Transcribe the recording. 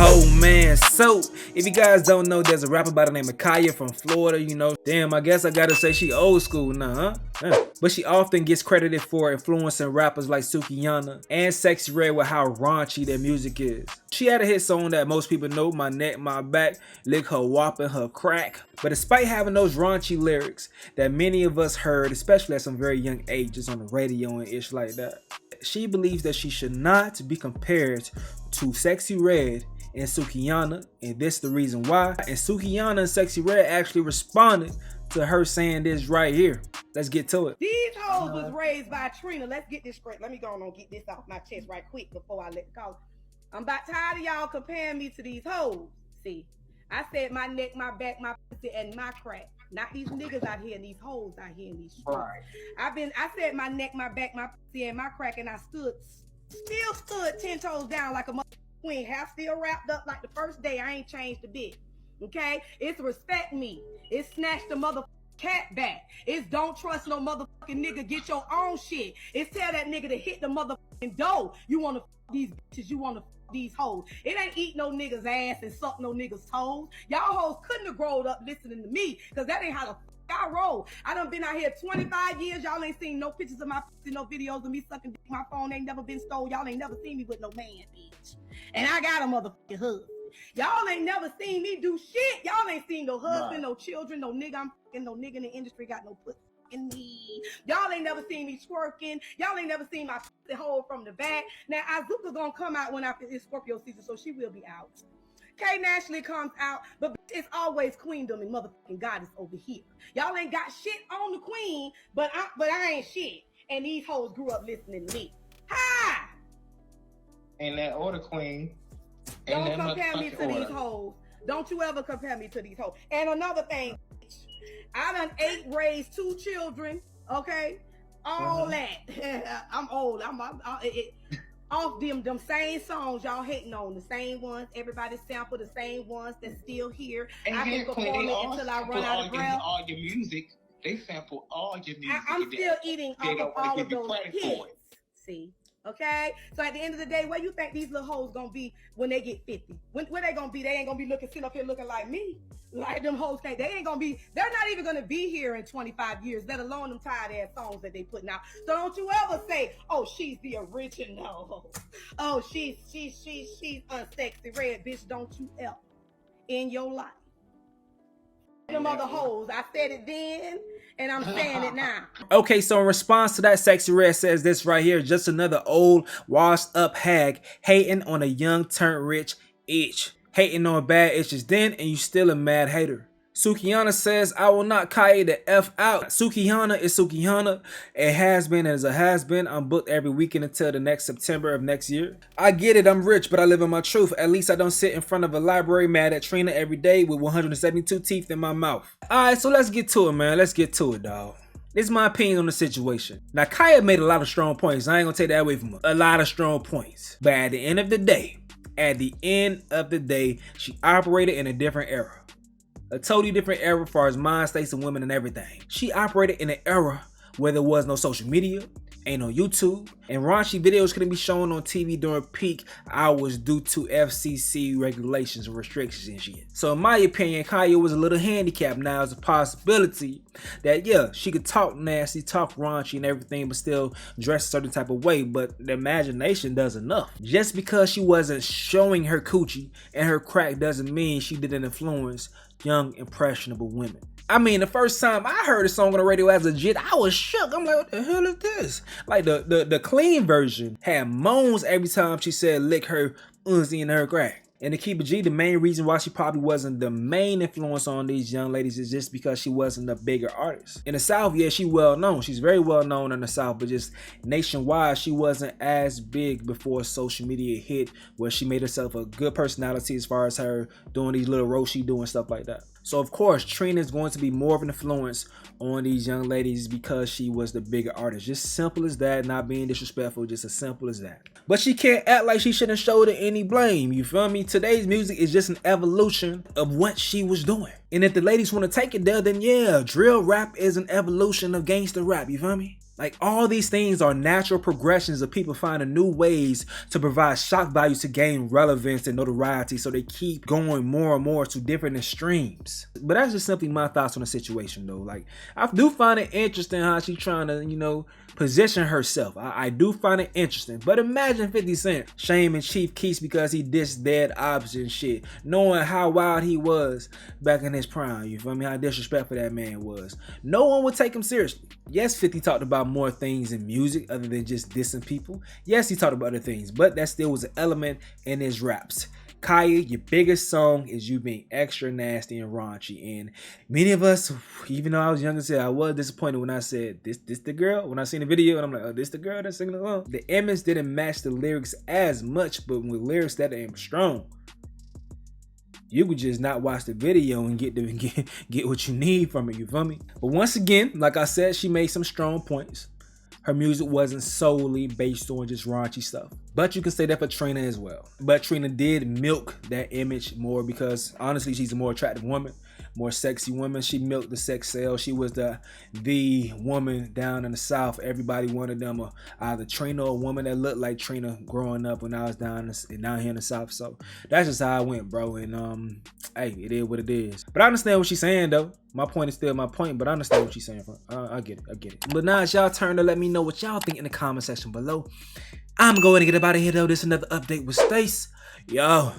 Oh man, so if you guys don't know, there's a rapper by the name of Kaaya from Florida, you know. Damn, I guess I gotta say she old school now, huh? Yeah. But she often gets credited for influencing rappers like Sukihana and Sexyy with how raunchy their music is. She had a hit song that most people know, My Neck, My Back, Lick Her Whopping Her Crack. But despite having those raunchy lyrics that many of us heard, especially at some very young ages on the radio and ish like that, she believes that she should not be compared to Sexyy and Sukihana, and this the reason why. And Sukihana and Sexyy actually responded to her saying this right here. Let's get to it. These hoes was raised by Trina. Let's get this straight. Let me go on and get this off my chest right quick before I let it go. I'm about tired of y'all comparing me to these hoes. See, I said my neck, my back, my pussy, and my crack. Not these niggas out here and these hoes out here in these streets. Right. I said my neck, my back, my pussy, and my crack, and I still stood 10 toes down like a mother queen. Half still wrapped up like the first day. I ain't changed a bit. Okay? It's respect me. It's snatch the mother cat back. It's don't trust no motherfucking nigga. Get your own shit. It's tell that nigga to hit the motherfucking door. You want to these bitches. You want to these hoes. It ain't eat no niggas ass and suck no niggas toes. Y'all hoes couldn't have grown up listening to me, because that ain't how the I roll. I done been out here 25 years. Y'all ain't seen no pictures of my pussy, no videos of me sucking dick. My phone ain't never been stole. Y'all ain't never seen me with no man, bitch. And I got a motherfucking husband. Y'all ain't never seen me do shit. Y'all ain't seen no husband, no children, no nigga. I'm fucking no nigga in the industry got no pussy in me. Y'all ain't never seen me twerking. Y'all ain't never seen my pussy hole from the back. Now, Azuka gonna come out when after it's Scorpio season, so she will be out. K naturally comes out, but it's always queendom and motherfucking goddess over here. Y'all ain't got shit on the queen, but I ain't shit. And these hoes grew up listening to me. Ha! And that order queen. Don't compare me to these hoes. Don't you ever compare me to these hoes. And another thing, I done raised 2 children, okay? All that. I'm old. Off them same songs y'all hating on, the same ones. Everybody sample the same ones that's still here. And I can perform it until I run out of breath. All your music, they sample all your music. I'm still eating off of all of those hits. See, okay. So at the end of the day, where you think these little hoes gonna be when they get 50? Where they gonna be? They ain't gonna be sitting up here looking like me. Like them hoes think they ain't gonna be. They're not even gonna be here in 25 years, let alone them tired ass songs that they putting out. So don't you ever say, "Oh, she's the original." Oh, she's unsexy red, bitch. Don't you ever in your life. Them other hoes. I said it then, and I'm saying it now. Okay, so in response to that, Sexyy says this right here: just another old, washed up hag hating on a young turned rich itch. Hating on bad itches then, and you still a mad hater. Sukihana says, I will not Kaaya the F out. Sukihana is Sukihana. A has-been is a has-been. I'm booked every weekend until the next September of next year. I get it, I'm rich, but I live in my truth. At least I don't sit in front of a library mad at Trina every day with 172 teeth in my mouth. Alright, so let's get to it, man. Let's get to it, dog. This is my opinion on the situation. Now, Kaaya made a lot of strong points. I ain't gonna take that away from her. A lot of strong points. But at the end of the day, she operated in a different era. A totally different era as far as mind states and women and everything. She operated in an era where there was no social media, ain't no YouTube, and raunchy videos couldn't be shown on TV during peak hours due to FCC regulations and restrictions and shit. So in my opinion, Kaaya was a little handicapped. Now it's a possibility that, yeah, she could talk nasty, talk raunchy and everything, but still dress a certain type of way, but the imagination does enough. Just because she wasn't showing her coochie and her crack doesn't mean she didn't influence young, impressionable women. I mean, the first time I heard a song on the radio as a jit, I was shook. I'm like, what the hell is this? Like the clean version had moans every time she said lick her unseen her crack. And to keep it G, the main reason why she probably wasn't the main influence on these young ladies is just because she wasn't a bigger artist. In the South, yeah, she well known. She's very well known in the South, but just nationwide, she wasn't as big before social media hit, where she made herself a good personality as far as her doing these little roasts she doing, stuff like that. So of course, Trina is going to be more of an influence on these young ladies because she was the bigger artist. Just simple as that, not being disrespectful, just as simple as that. But she can't act like she shouldn't show her any blame, you feel me? Today's music is just an evolution of what she was doing. And if the ladies want to take it there, then yeah, drill rap is an evolution of gangster rap, you feel me? Like, all these things are natural progressions of people finding new ways to provide shock value to gain relevance and notoriety, so they keep going more and more to different extremes. But that's just simply my thoughts on the situation though. Like, I do find it interesting how she's trying to, you know, position herself. I do find it interesting. But imagine 50 Cent shaming Chief Keef because he dissed Dead Ops and shit, knowing how wild he was back in his prime. You feel me? How disrespectful that man was. No one would take him seriously. Yes, 50 talked about more things in music other than just dissing people. Yes, he talked about other things, but that still was an element in his raps. Kaaya, your biggest song is you being extra nasty and raunchy, and many of us, even though I was younger, I was disappointed when I said this the girl. When I seen the video and I'm like, oh, this the girl that's singing along. The image didn't match the lyrics as much, but with lyrics that are strong, you could just not watch the video and get what you need from it. You feel me? But once again, like I said, she made some strong points. Her music wasn't solely based on just raunchy stuff. But you can say that for Trina as well. But Trina did milk that image more because honestly, she's a more attractive woman, more sexy woman. She milked the sex sale. She was the woman down in the South. Everybody wanted them, either Trina or a woman that looked like Trina growing up when I was down here in the South. So that's just how I went, bro. And hey, it is what it is. But I understand what she's saying though. My point is still my point, but I understand what she's saying. I get it. But now it's y'all turn to let me know what y'all think in the comment section below. I'm going to get up out of here though. This is another update with Stace. Yo.